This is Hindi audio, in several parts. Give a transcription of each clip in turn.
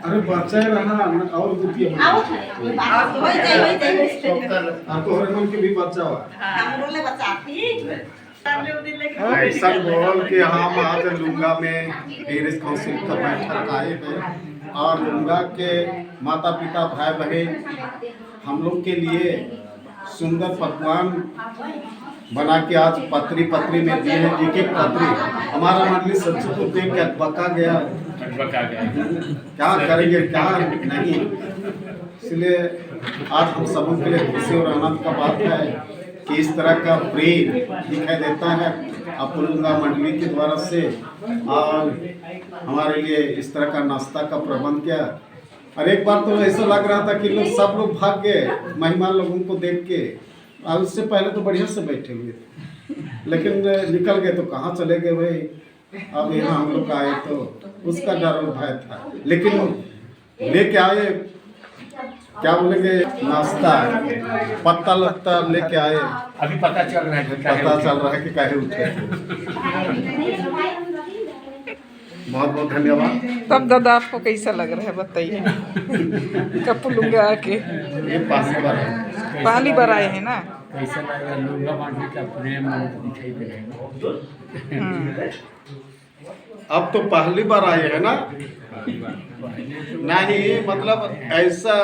अरे बच्चा रहा और रुपये आपको हर मन के भी बच्चा हुआ ऐसा बोल कि हम आज लुंगा में पेरिस काउंसिल का बैठक आए हैं और लुंगा के माता पिता भाई बहन हम लोग के लिए सुंदर पकवान बना के आज पत्री में दिए हैं। एक एक पत्री हमारा मंडली सच्ची को देख के बका गया क्या करेंगे क्या नहीं। इसलिए आज हम सबों के लिए खुशी और आनंद का बात है कि इस तरह का प्रेम दिखाई देता है अपुलुंगा मंडली के द्वारा से और हमारे लिए इस तरह का नाश्ता का प्रबंध किया। और एक बार तो ऐसा लग रहा था कि सब लोग भाग गए मेहमान लोगों को देख के, और उससे पहले तो बढ़िया से बैठे हुए थे लेकिन निकल गए तो कहाँ चले गए भाई। अब यहाँ हम लोग आए तो उसका डर और भय था, लेकिन लेके आए क्या बोलेंगे नाश्ता पत्ता लगता लेके आए। अभी पता चल रहा है कि काहे उठे। बहुत बहुत धन्यवाद। तब दादा आपको कैसा लग रहा है बताइए कपुलुंगा आके? ये पहली बार आए हैं ना? कैसा लग रहा है? लुंगा मंडली का प्रेम दिखाई दे रहा है। अब तो पहली बार आए हैं ना? नहीं मतलब ऐसा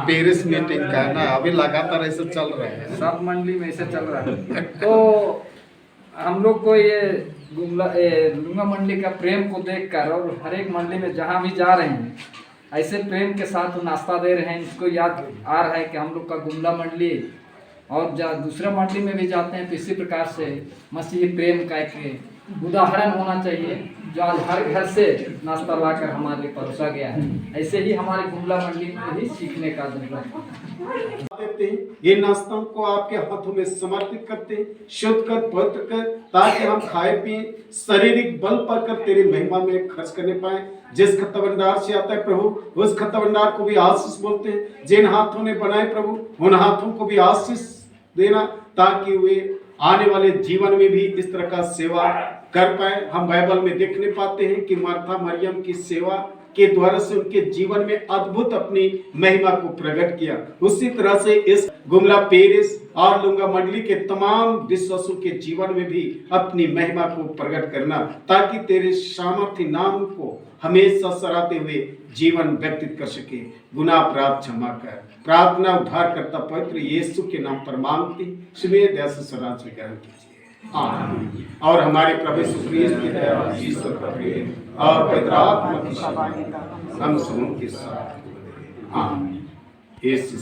पेरिस मीटिंग का ना अभी लगातार ऐसा चल रहा है, सब मंडली में ऐसा चल रहा है। तो हम लोग को ये लुंगा मंडली का प्रेम को देखकर और हर एक मंडली में जहाँ भी जा रहे हैं ऐसे प्रेम के साथ नाश्ता दे रहे हैं। इसको याद आ रहा है कि हम लोग का गुमला मंडली और दूसरा मंडली में भी जाते हैं तो इसी प्रकार से मसीह प्रेम का एक उदाहरण होना चाहिए जो आज हर घर से नाश्ता लाकर हमारे लिए परोसा गया है। ऐसे ही हमारे गुमला मंडली में भी सीखने का जरूरत है। ये नाश्तों को आपके हाथों में समर्पित करते हैं, शुद्ध कर पवित्र कर, ताकि हम खाए पिए शारीरिक बल पाकर तेरी महिमा में खर्च करने पाए। जिस खत्ता भंडार से आता है प्रभु उस खत्ता भंडार को भी आशीष बोलते हैं। जिन हाथों ने बनाए प्रभु उन हाथों को भी आशीष देना, ताकि वे आने वाले जीवन में भी इस तरह का सेवा कर पाए। हम बाइबल में देखने पाते हैं कि मार्था मरियम की सेवा के द्वारा से उनके जीवन में अद्भुत अपनी महिमा को प्रकट किया। उसी तरह से इस गुमला पेरिस और लुंगा मंडली के तमाम विश्वासों के जीवन में भी अपनी महिमा को प्रकट करना, ताकि तेरे सामर्थ्य नाम को हमेशा सराहते हुए जीवन व्यतीत कर सके। गुनाह अपराध क्षमा कर, प्रार्थना उद्धार करता पवित्र यीशु के नाम पर मांगती सुबह दया से स्वराज ग्रहण कीजिए। और हमारे प्रभु यीशु ख्रीस्त की दया, ईश्वर का प्रेम और पवित्र आत्मा की शांति हम सबों के साथ। आमीन। यीशु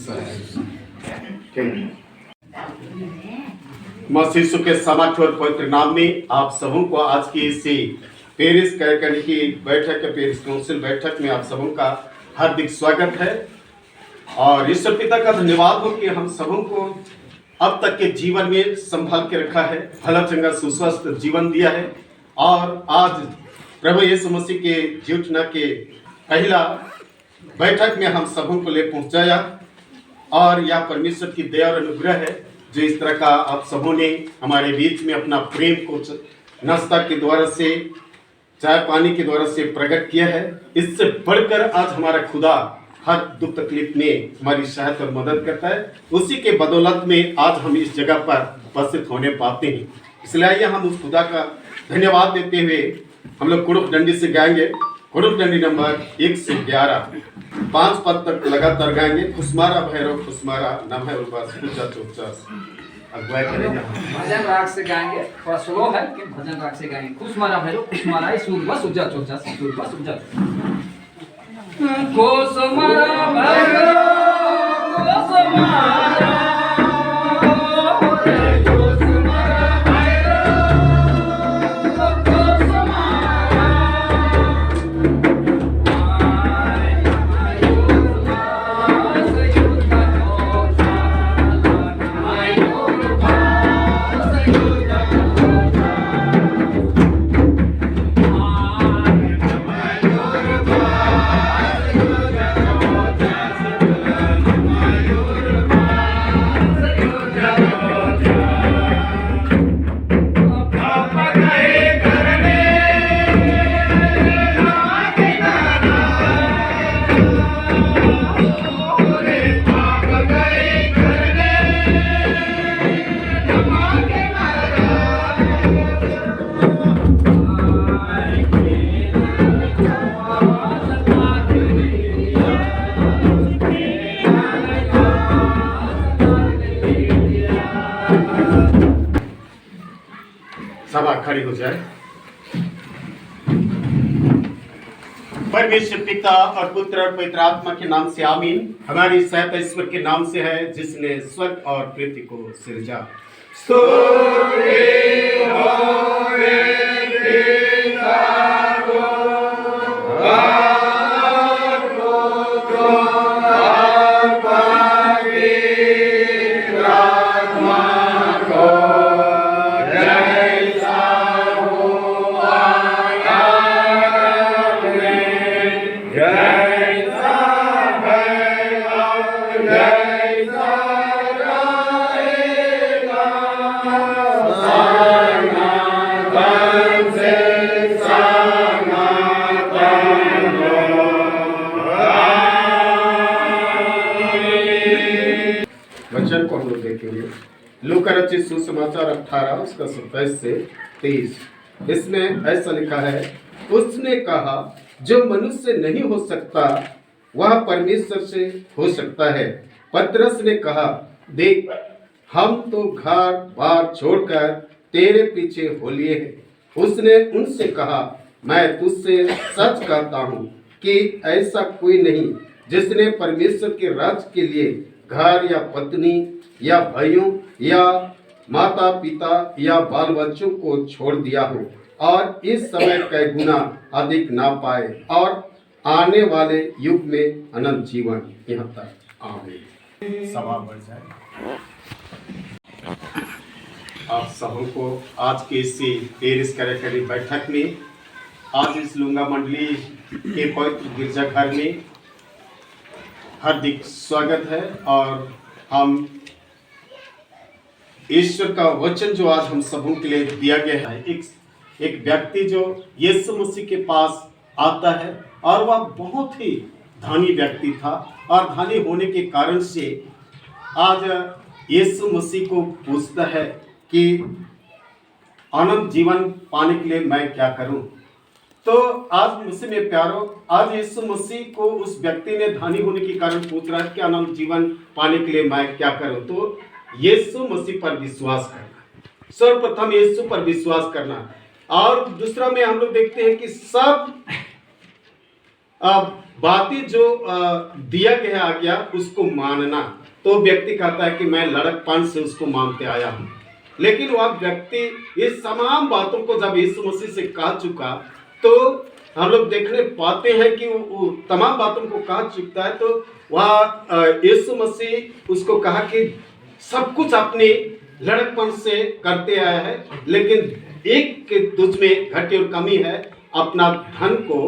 मसीह यीशु के सामर्थ्य और पवित्र नाम में आप सबों को आज की इसी पेरिस कार्यकारिणी की बैठक के पेरिस काउंसिल बैठक में आप सबों का हार्दिक स्वागत है। और ईश्वर पिता का धन्यवाद हो कि हम सबों को अब तक के जीवन में संभाल के रखा है, भला चंगा सुस्वस्थ जीवन दिया है। और आज प्रभु यीशु मसीह के जीवटना के पहला बैठक में हम सबों को ले पहुंचाया। और यह परमेश्वर की दया और अनुग्रह है जो इस तरह का आप सबों ने हमारे बीच में अपना प्रेम को नाश्ता के द्वारा से, चाय पानी के द्वारा से प्रकट किया है। इससे बढ़कर आज हमारा खुदा हर दुख तकलीफ में हमारी सहायता और मदद करता है। उसी के बदौलत में आज हम इस जगह पर उपस्थित होने पाते हैं। इसलिए आइए हम उस खुदा का धन्यवाद देते हुए हम लोग कुड़ुक डंडी से गाएंगे। कुड़ुक डंडी नंबर 1 से 11 5 पद तक लगातार गाएंगे। खुशमारा भैरव खुशमारा नम है उर्वास अगुवाई करेंगे। भजन राग से गाएंगे, थोड़ा स्लो है लेकिन भजन राग से गाएंगे। खुशमारा भैरव खुशमारा सूरबा सुजा चोचा सूरबा सुजा। कोस मारा भैरो कोस मारा कोस मारा भैरो कोस मारा सभा खड़ी हो जाए। परमेश्वर पिता और पुत्र और पवित्र आत्मा के नाम से आमीन। हमारी सहायता ईश्वर के नाम से है जिसने स्वर्ग और पृथ्वी को सृजा। वचन को हम लोग देखेंगे। लूका रचित सुसमाचार 18 उसका 27 से 23। इसमें ऐसा लिखा है, उसने कहा जो मनुष्य नहीं हो सकता वह परमेश्वर से हो सकता है। पतरस ने कहा, देख हम तो घर बार छोड़कर तेरे पीछे हो लिए हैं। उसने उनसे कहा, मैं तुझसे सच कहता हूँ कि ऐसा कोई नहीं जिसने परमेश्वर के राज्य के लिए घर या पत्नी या भाइयों या माता पिता या बाल बच्चों को छोड़ दिया हो और इस समय कई गुना अधिक ना पाए और आने वाले युग में अनंत जीवन। यहाँ तक आमीन। सभा बढ़ जाए। आप सबको आज के इसी पेरिस कार्यकारी बैठक में, आज इस लुंगा मंडली के पवित्र गिरजाघर में हार्दिक स्वागत है। और हम ईश्वर का वचन जो आज हम सबों के लिए दिया गया है, एक व्यक्ति जो यीशु मसीह के पास आता है और वह बहुत ही धनी व्यक्ति था और धनी होने के कारण से आज यीशु मसीह को पूछता है कि अनंत जीवन पाने के लिए मैं क्या करूं। तो आज मसीह में प्यारो, आज यीशु मसीह को उस व्यक्ति ने धनी होने के कारण पूछ रहा है कि अनंत जीवन पाने के लिए मैं क्या करूं। तो यीशु मसीह पर विश्वास करना, सर्वप्रथम यीशु पर विश्वास करना। और दूसरा में हम लोग देखते हैं कि सब बातें जो दिया गया आज्ञा उसको मानना। तो व्यक्ति कहता है कि मैं लड़कपन से उसको मानते आया हूं, लेकिन वह व्यक्ति इस तमाम बातों को जब यीशु मसीह से कह चुका तो हम लोग देखने पाते हैं कि वो तमाम बातों को कह चुका है। तो वह यीशु मसीह उसको कहा कि सब कुछ अपने लड़कपन से करते आया है, लेकिन एक के तुझ में घटी और कमी है, अपना धन को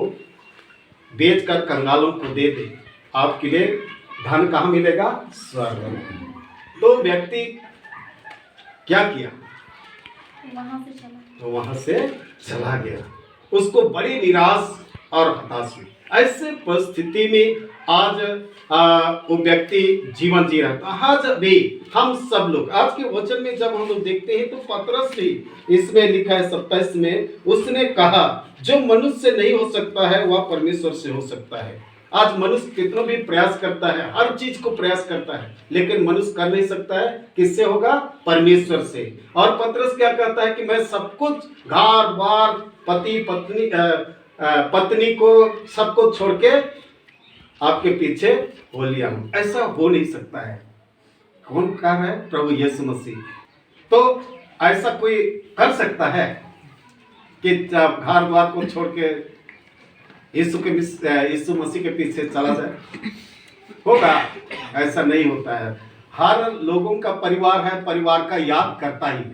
बेचकर कंगालों को दे दे, आपके लिए धन कहाँ मिलेगा? स्वर्ग में। तो व्यक्ति क्या किया? वहां से चला गया। उसको बड़ी निराश और हताश हुई। ऐसे परिस्थिति में आज वो व्यक्ति जीवन जी रहा था। आज भी हम सब लोग आज के वचन में जब हम लोग देखते हैं तो पतरस भी इसमें लिखा है 27 में, उसने कहा जो मनुष्य से नहीं हो सकता है वह परमेश्वर से हो सकता है। आज मनुष्य कितना भी प्रयास करता है, हर चीज को प्रयास करता है, लेकिन मनुष्य कर नहीं सकता है। किससे होगा? परमेश्वर से। और पतरस क्या कहता है कि मैं सब कुछ घर बार पति पत्नी को सबको छोड़ के आपके पीछे हो लिया हूं। ऐसा हो नहीं सकता है। कौन कह रहा है? प्रभु यीशु मसीह। तो ऐसा कोई कर सकता है कि घर द्वार को छोड़ के यीशु मसीह के पीछे चला जाए? होगा? ऐसा नहीं होता है। हर लोगों का परिवार है, परिवार का याद करता ही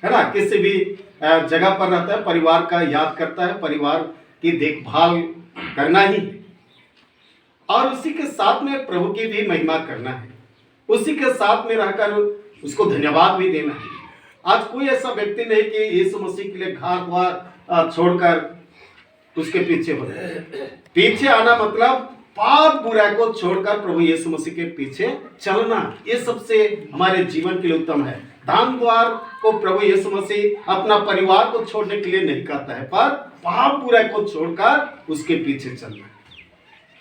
है ना। किसी भी जगह पर रहता है, परिवार का याद करता है, परिवार की देखभाल करना ही है। और उसी के साथ में प्रभु की भी महिमा करना है, उसी के साथ में रहकर उसको धन्यवाद भी देना है। आज कोई ऐसा व्यक्ति नहीं कि यीशु मसीह के लिए घर द्वार छोड़कर उसके पीछे हो जाए। पीछे आना मतलब पाप बुराई को छोड़कर प्रभु यीशु मसीह के पीछे चलना, ये सबसे हमारे जीवन के लिए उत्तम है। दान द्वार को प्रभु यीशु मसीह अपना परिवार को छोड़ने के लिए नहीं कहता है, पर पाप बुराई को छोड़कर उसके पीछे चलना।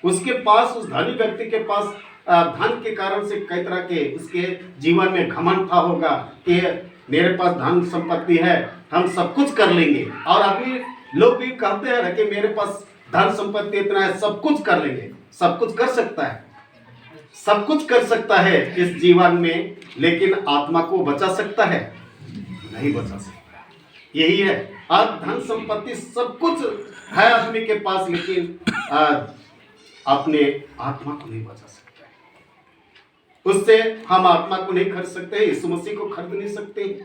उसके पास, उस धनी व्यक्ति के पास धन के कारण से कई तरह के उसके जीवन में घमंड था होगा कि मेरे पास धन संपत्ति है, हम सब कुछ कर लेंगे। और अभी लोग भी कहते हैं कि मेरे पास धन संपत्ति इतना है, सब कुछ कर लेंगे। सब कुछ कर सकता है, सब कुछ कर सकता है इस जीवन में, लेकिन आत्मा को बचा सकता है? नहीं बचा सकता। यही है, आज धन संपत्ति सब कुछ है आदमी के पास, लेकिन अपने आत्मा को नहीं बचा सकता है। उससे हम आत्मा को नहीं खरीद सकते, यीशु मसीह को खरीद नहीं सकते।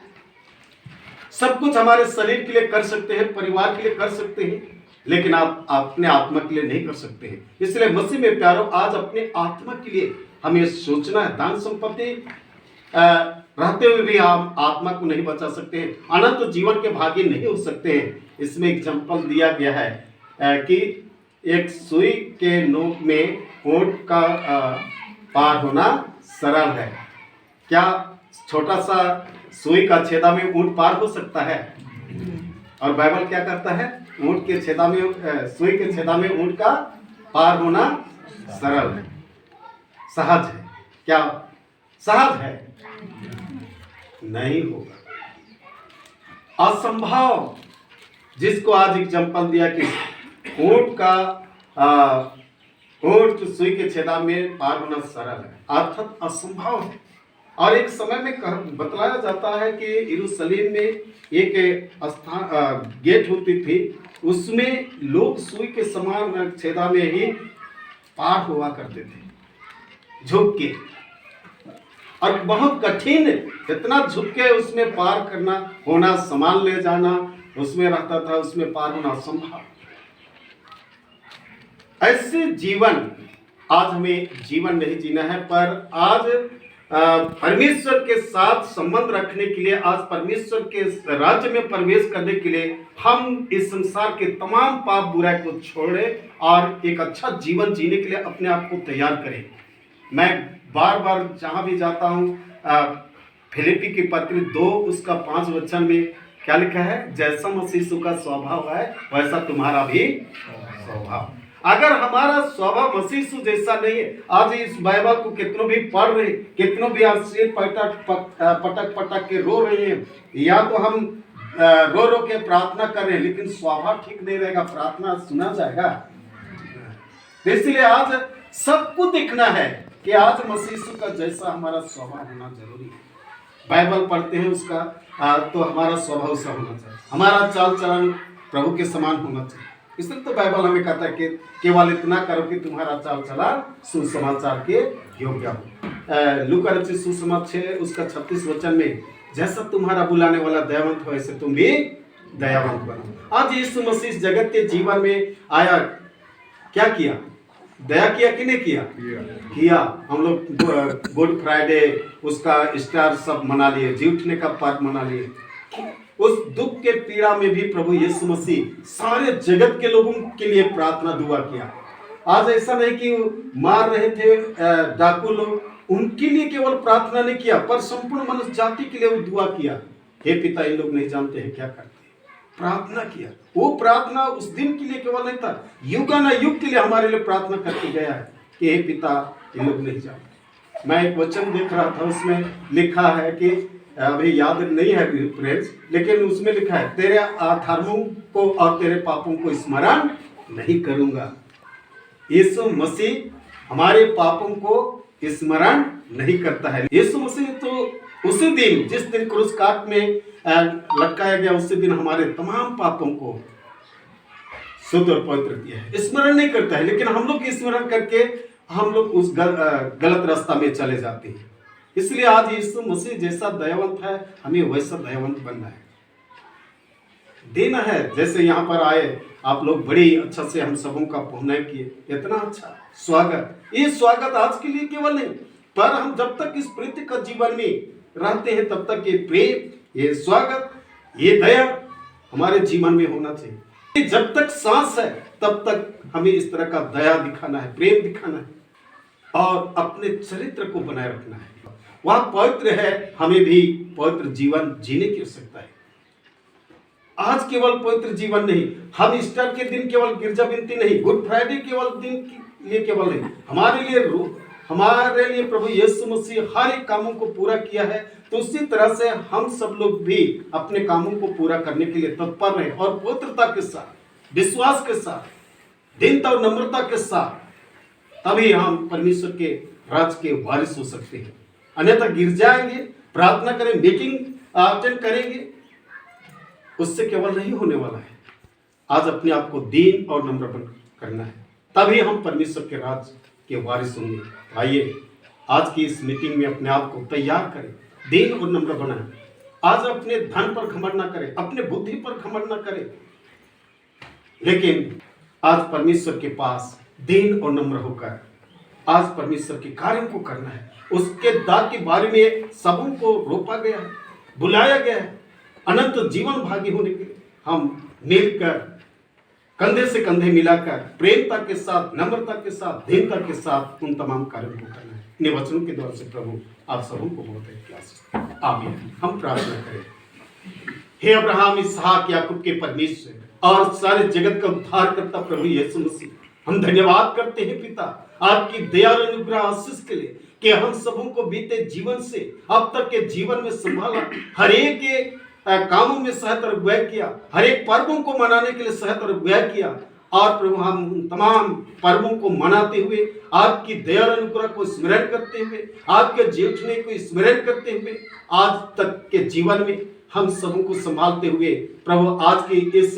सब कुछ हमारे शरीर के लिए कर सकते हैं, परिवार के लिए कर सकते हैं, लेकिन आप अपने आत्मा के लिए नहीं कर सकते हैं। इसलिए मसीह में प्यारो, आज अपने आत्मा के लिए हमें सोचना है। धन संपत्ति रहते हुए भी हम आत्मा को नहीं बचा सकते हैं, अनंत जीवन के भागी नहीं हो सकते हैं। इसमें एग्जाम्पल दिया गया है कि एक सुई के नोक में ऊंट का पार होना सरल है। क्या छोटा सा सुई का छेदा में ऊंट पार हो सकता है? और बाइबल क्या कहता है? ऊंट के छेदा में, सुई के छेदा में ऊंट का पार होना सरल है, सहज है। क्या सहज है? नहीं होगा, असंभव। जिसको आज एग्जाम्पल दिया कि ऊंट सुई के छेदा में पार होना सरल है, अर्थात असंभव है। और एक समय में बतलाया जाता है कि यरूशलेम में एक स्थान गेट होती थी, उसमें लोग सुई के समान छेदा में ही पार हुआ करते थे, झुक के। और बहुत कठिन, इतना झुक के उसमें पार करना होना, सामान ले जाना उसमें रहता था, उसमें पार होना असंभव। ऐसे जीवन आज हमें जीवन नहीं जीना है, पर आज परमेश्वर के साथ संबंध रखने के लिए, आज परमेश्वर के राज्य में प्रवेश करने के लिए हम इस संसार के तमाम पाप बुराई को छोड़ें और एक अच्छा जीवन जीने के लिए अपने आप को तैयार करें। मैं बार बार जहाँ भी जाता हूँ, फिलिपी की पत्री 2 उसका 5 वचन में क्या लिखा है? जैसा मसीह का स्वभाव है वैसा तुम्हारा भी स्वभाव। अगर हमारा स्वभाव मसीह जैसा नहीं है, आज इस बाइबल को कितनों भी पढ़ रहे, कितनों भी आज सिर पटक पटक के रो रहे हैं, या तो हम रो रो के प्रार्थना कर रहे हैं, लेकिन स्वभाव ठीक नहीं रहेगा, प्रार्थना सुना जाएगा? इसलिए आज सबको देखना है कि आज मसीह का जैसा हमारा स्वभाव होना जरूरी है। बाइबल पढ़ते हैं उसका तो हमारा स्वभाव सा होना चाहिए, हमारा चाल चलन प्रभु के समान होना चाहिए। इसलिए तो बाइबल हमें कहता है कि केवल इतना करो कि तुम्हारा चाल चलन सुसमाचार के योग्य हो। लूका रचित सुसमाचार 6 उसका 36 वचन में, जैसा तुम्हारा बुलाने वाला दयावंत हो वैसे तुम भी दयावंत बनो। आज यीशु मसीह इस जगत के जीवन में आया, क्या किया? दया किया कि नहीं किया? किया। हम लोग गुड फ्राइडे उसका स्टार सब मना लिए, जी उठने का पर्व मना लिए। उस दुख के पीड़ा में भी प्रभु यीशु मसीह सारे जगत के लोगों के लिए प्रार्थना दुआ किया। आज ऐसा नहीं कि मार रहे थे डाकू लोग, उनके लिए केवल प्रार्थना नहीं किया, पर संपूर्ण मनुष्य जाति के लिए वो दुआ किया। हे पिता, ये लोग नहीं जानते हैं क्या करते, प्रार्थना किया। वो प्रार्थना उस दिन के लिए केवल नहीं था, युगानुयुग के लिए हमारे लिए प्रार्थना करके गया है कि हे पिता, ये लोग नहीं जानते। मैं एक वचन देख रहा था, उसमें लिखा है कि अभी याद नहीं है फ्रेंड्स, लेकिन उसमें लिखा है, तेरे अधर्मों को और तेरे पापों को स्मरण नहीं करूंगा। यीशु मसीह हमारे पापों को स्मरण नहीं करता है। यीशु मसीह तो उसी दिन, जिस दिन क्रूस काट में लटकाया गया, उसी दिन हमारे तमाम पापों को शुद्ध और पवित्र किया है, स्मरण नहीं करता है। लेकिन हम लोग स्मरण करके हम लोग उस गलत रास्ता में चले जाते हैं। इसलिए आज यीशु मसीह जैसा दयावंत है, हमें वैसा दयावंत बनना है, देना है। जैसे यहाँ पर आए आप लोग, बड़ी अच्छा से हम सबों का पहुंचना किए, इतना अच्छा स्वागत। ये स्वागत आज के लिए केवल नहीं, पर हम जब तक इस पृथ्वी का जीवन में रहते हैं तब तक ये प्रेम, ये स्वागत, ये दया हमारे जीवन में होना चाहिए। जब तक सांस है तब तक हमें इस तरह का दया दिखाना है, प्रेम दिखाना है और अपने चरित्र को बनाए रखना है। वह पवित्र है, हमें भी पवित्र जीवन जीने की आवश्यकता है। आज केवल पवित्र जीवन नहीं, हम ईस्टर के दिन केवल गिरजा विनती नहीं, गुड फ्राइडे केवल दिन के लिए केवल नहीं, हमारे लिए प्रभु यीशु मसीह हर एक कामों को पूरा किया है। तो उसी तरह से हम सब लोग भी अपने कामों को पूरा करने के लिए तत्पर रहे और पवित्रता के साथ, विश्वास के साथ, दीनता और नम्रता के साथ, तभी हम परमेश्वर के राज के वारिस हो सकते हैं। अन्यथा गिर जाएंगे, प्रार्थना करें, मीटिंग अटेंड करेंगे, उससे केवल नहीं होने वाला है। आज अपने आप को दीन और नम्र करना है, तभी हम परमेश्वर के राज के वारिस होंगे। आइए आज की इस मीटिंग में अपने आप को तैयार करें, दीन और नम्र बनाएं। आज अपने धन पर घमंड ना करें, अपने बुद्धि पर घमंड ना करें, लेकिन आज परमेश्वर के पास दीन और नम्र होकर आज परमेश्वर के कार्यों को करना है। उसके दाग के बारे में सबों को रोपा गया है, बुलाया गया है। अनंत जीवन भागी होने के लिए हम मिलकर, कंधे से कंधे मिलाकर, प्रेमता के साथ, नम्रता के साथ, दीनता के साथ उन तमाम कार्यों को करना है। इन वचनों के द्वारा से प्रभु आप सबों को बहुत आशीष। आमीन। हम प्रार्थना करें। हे अब्राहम, इसहाक, याकूब के परमेश्वर और सारे जगत का उद्धारकर्ता प्रभु यीशु मसीह, हम धन्यवाद करते हैं पिता आपकी दया और अनुग्रह आशीष के लिए कि हम सबों को बीते जीवन से अब तक के जीवन में संभाला, हर एक कामों में सहायता और अगुवाई किया, हर एक पर्वों को मनाने के लिए सहायता और अगुवाई किया। और प्रभु हम तमाम पर्वों को मनाते हुए आपकी दया और अनुग्रह को स्मरण करते हुए, आपके जीवने को स्मरण करते हुए आज तक के जीवन में हम सबों को संभालते हुए प्रभु आज की इस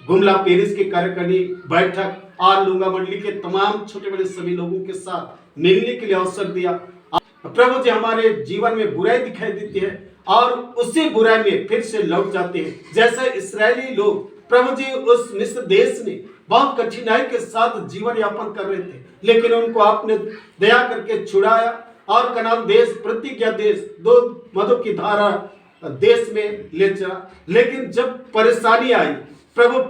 गुमला पेरिस के कार्यकारिणी बैठक और लुंगा मंडली के तमाम छोटे बड़े सभी लोगों के साथ मिलने के लिए अवसर दिया। प्रभु जी हमारे जीवन में बुराई दिखाई देती है और उसी बुराई में फिर से लौट जाते हैं। जैसे इस्राएली लोग प्रभु जी उस मिस्र देश में बहुत कठिनाई के साथ जीवन यापन कर रहे थे, लेकिन उनको आपने दया करके छुड़ाया और कनान देश, प्रतिज्ञा देश, दो मधु की धारा देश में ले चला। लेकिन जब परेशानी आई प्रभु,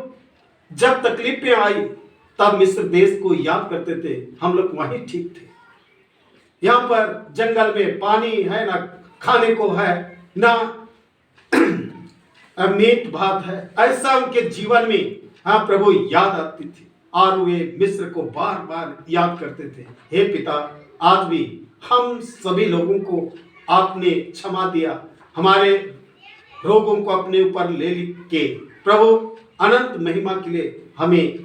जब तकलीफें आई, तब मिस्र देश को याद करते थे, हम लोग वहीं ठीक थे। यहाँ पर जंगल में पानी है, ना खाने को है, ना मीट भात है, ऐसा उनके जीवन में हाँ प्रभु याद आती थी और वे मिस्र को बार बार याद करते थे। हे पिता, आज भी हम सभी लोगों को आपने क्षमा दिया, हमारे रोगों को अपने ऊपर ले के प्रभु अनंत महिमा के लिए हमें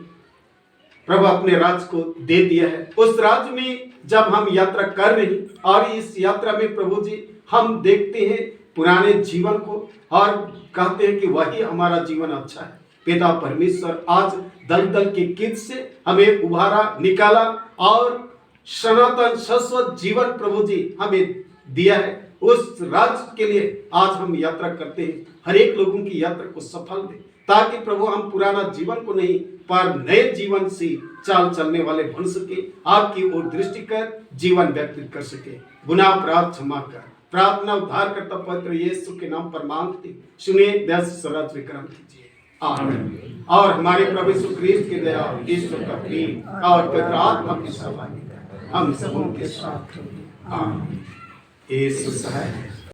प्रभु अपने राज को दे दिया है। उस राज में जब हम यात्रा कर रही और इस यात्रा में प्रभु जी हम देखते हैं पुराने जीवन को और कहते हैं कि वही हमारा जीवन अच्छा है। पिता परमेश्वर आज दलदल के कीट से हमें उभारा, निकाला और सनातन शाश्वत जीवन प्रभु जी हमें दिया है। उस राज के लिए आज हम यात्रा करते हैं। हर एक लोगों की यात्रा को सफल दे, ताकि प्रभु हम पुराना जीवन को नहीं पर नए जीवन से चाल चलने वाले बन सके, आपकी ओर दृष्टि कर जीवन व्यतीत कर सके। गुनाह अपराध क्षमा कर, प्रार्थना उद्धार करता पवित्र यीशु के नाम पर मांगते, सुनिए, दया से स्वराज विक्रम कीजिए। आमीन। और हमारे प्रभु यीशु ख्रीस्त की दया, ईश्वर का प्रेम और पवित्र आत्मा की सहभागिता हम सबों के साथ। आमीन। यीशु सहाय।